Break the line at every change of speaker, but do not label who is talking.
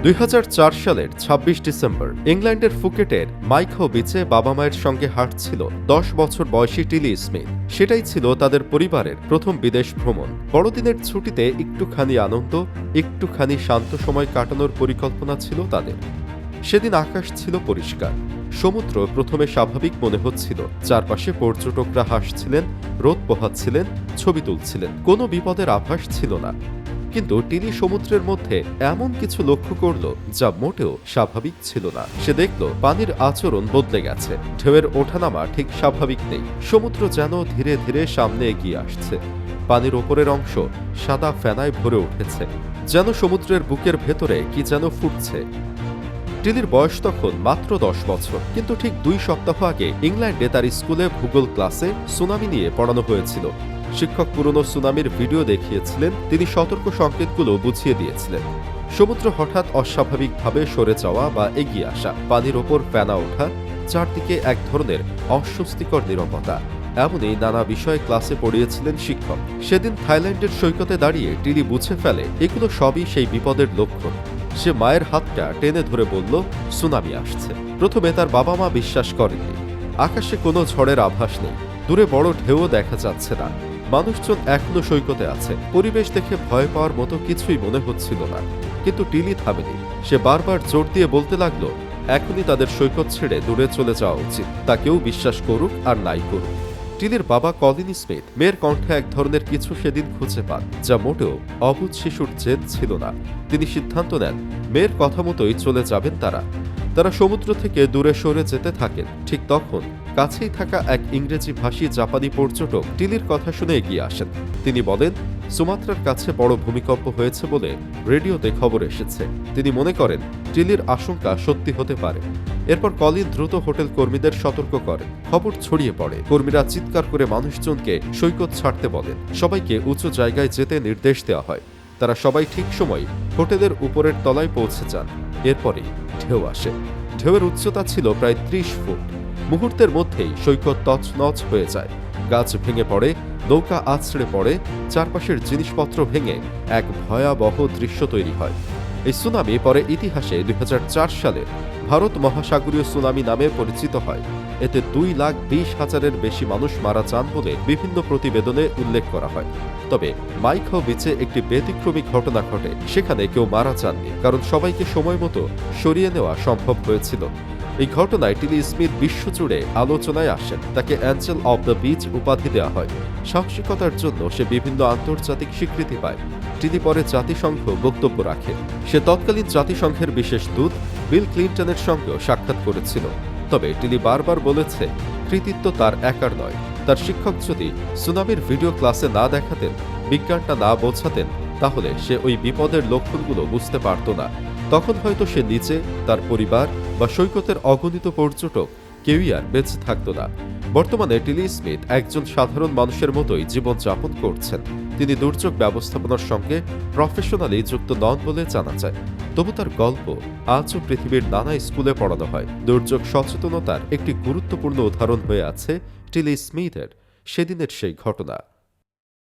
2004 সালের ২৬ ডিসেম্বর ইংল্যান্ডের ফুকেটের মাইখাও বিচে বাবা মায়ের সঙ্গে হাঁটছিল 10 বছর বয়সী টিলি স্মিথ। সেটাই ছিল তাদের পরিবারের প্রথম বিদেশ ভ্রমণ। বড়দিনের ছুটিতে একটুখানি আনন্দ, একটুখানি শান্ত সময় কাটানোর পরিকল্পনা ছিল তাদের। সেদিন আকাশ ছিল পরিষ্কার, সমুদ্র প্রথমে স্বাভাবিক মনে হচ্ছিল। চারপাশে পর্যটকরা হাসছিলেন, রোদ পোহাচ্ছিলেন, ছবি তুলছিলেন। কোনো বিপদের আভাস ছিল না। কিন্তু টিলি সমুদ্রের মধ্যে এমন কিছু লক্ষ্য করল যা মোটেও স্বাভাবিক ছিল না। সে দেখল পানির আচরণ বদলে গেছে, ঢেউয়ের ওঠানামা ঠিক স্বাভাবিক নেই। সমুদ্র যেন ধীরে ধীরে সামনে এগিয়ে আসছে। পানির ওপরের অংশ সাদা ফেনায় ভরে উঠেছে, যেন সমুদ্রের বুকের ভেতরে কি যেন ফুটছে। টিলির বয়স তখন মাত্র 10 বছর, কিন্তু ঠিক 2 সপ্তাহ আগে ইংল্যান্ডে তার স্কুলে ভূগোল ক্লাসে সুনামি নিয়ে পড়ানো হয়েছিল। শিক্ষক পুরনো সুনামির ভিডিও দেখিয়েছিলেন, তিনি সতর্ক সংকেতগুলো বুঝিয়ে দিয়েছিলেন। সমুদ্র হঠাৎ অস্বাভাবিকভাবে সরে যাওয়া বা এগিয়ে আসা, পানির ওপর ফেনা ওঠা, চারদিকে এক ধরনের অস্বস্তিকর নীরবতা, এমনই নানা বিষয়ে ক্লাসে পড়িয়েছিলেন শিক্ষক। সেদিন থাইল্যান্ডের সৈকতে দাঁড়িয়ে টিলি বুঝে ফেলে এগুলো সবই সেই বিপদের লক্ষণ। সে মায়ের হাতটা টেনে ধরে বলল, সুনামি আসছে। প্রথমে তার বাবা মা বিশ্বাস করেননি। আকাশে কোনো ঝড়ের আভাস নেই, দূরে বড় ঢেউও দেখা যাচ্ছে না। মানুষজন এখনো সৈকতে আছে। পরিবেশ দেখে ভয় পাওয়ার মতো কিছুই মনে হচ্ছিল না। কিন্তু টিলি থামেনি। সে বারবার জোর দিয়ে বলতে লাগলো, এখনই তাদের সৈকত ছেড়ে দূরে চলে যাওয়া উচিত। তা কেউ বিশ্বাস করুক আর নাই করুক। টিলির বাবা কলিন স্মিথ মেয়ের কণ্ঠে এক ধরনের কিছু সেদিন খুঁজে পান, যা মোটেও অবুঝ শিশুর জেদ ছিল না। তিনি সিদ্ধান্ত নেন মেয়ের কথা মতোই চলে যাবেন তারা। সমুদ্র থেকে দূরে সরে যেতে থাকেন। ঠিক তখন কাছেই থাকা এক ইংরেজি ভাষী জাপানি পর্যটক টিলির কথা শুনে এগিয়ে আসেন। তিনি বলেন, সুমাত্রার কাছে বড় ভূমিকম্প হয়েছে বলে রেডিওতে খবর এসেছে। তিনি মনে করেন টিলির আশঙ্কা সত্যি হতে পারে। এরপর কলিন দ্রুত হোটেল কর্মীদের সতর্ক করেন। খবর ছড়িয়ে পড়ে। কর্মীরা চিৎকার করে মানুষজনকে সৈকত ছাড়তে বলেন। সবাইকে উঁচু জায়গায় যেতে নির্দেশ দেওয়া হয়। তারা সবাই ঠিক সময় হোটেলের উপরের তলায় পৌঁছে যান। এরপরেই ঢেউ আসে। ঢেউয়ের উচ্চতা ছিল প্রায় 30 ফুট। মুহূর্তের মধ্যেই সৈকত তছনছ হয়ে যায়। গাছ ভেঙে পড়ে, নৌকা আছড়ে পড়ে, চারপাশের জিনিসপত্র ভেঙে এক ভয়াবহ দৃশ্য তৈরি হয়। এই সুনামি পরে ইতিহাসে 2004 সালে ভারত মহাসাগরীয় সুনামি নামে পরিচিত হয়। এতে 2,20,000-এর বেশি মানুষ মারা যান বলে বিভিন্ন প্রতিবেদনে উল্লেখ করা হয়। তবে মাইখাও বিচে একটি ব্যতিক্রমী ঘটনা ঘটে। সেখানে কেউ মারা যাননি, কারণ সবাইকে সময় মতো সরিয়ে নেওয়া সম্ভব হয়েছিল। এই ঘটনায় টিলি স্মিথ বিশ্বজুড়ে আলোচনায় আসেন। তাকে অ্যাঞ্জেল অব দ্য বিচ উপাধি দেওয়া হয়। সাহসিকতার জন্য সে বিভিন্ন আন্তর্জাতিক স্বীকৃতি পায়। টিলি পরে জাতিসংঘ বক্তব্য রাখে। সে তৎকালীন জাতিসংঘের বিশেষ দূত বিল ক্লিন্টনের সঙ্গেও সাক্ষাৎ করেছিল। তবে টিলি বারবার বলেছে, কৃতিত্ব তার একার নয়। তার শিক্ষক যদি সুনামির ভিডিও ক্লাসে না দেখাতেন, বিজ্ঞানটা না বোঝাতেন, তাহলে সে ওই বিপদের লক্ষণগুলো বুঝতে পারত না। তখন হয়তো সে নিজে, তার পরিবার বা সৈকতের অগণিত পর্যটক কেউই আর বেঁচে থাকত না। বর্তমানে টিলি স্মিথ একজন সাধারণ মানুষের মতোই জীবনযাপন করছেন। তিনি দুর্যোগ ব্যবস্থাপনার সঙ্গে প্রফেশনালি যুক্ত নন বলে জানা যায়। তবু তার গল্প আজও পৃথিবীর নানা স্কুলে পড়ানো হয়। দুর্যোগ সচেতনতার একটি গুরুত্বপূর্ণ উদাহরণ হয়ে আছে টিলি স্মিথের সেদিনের সেই ঘটনা।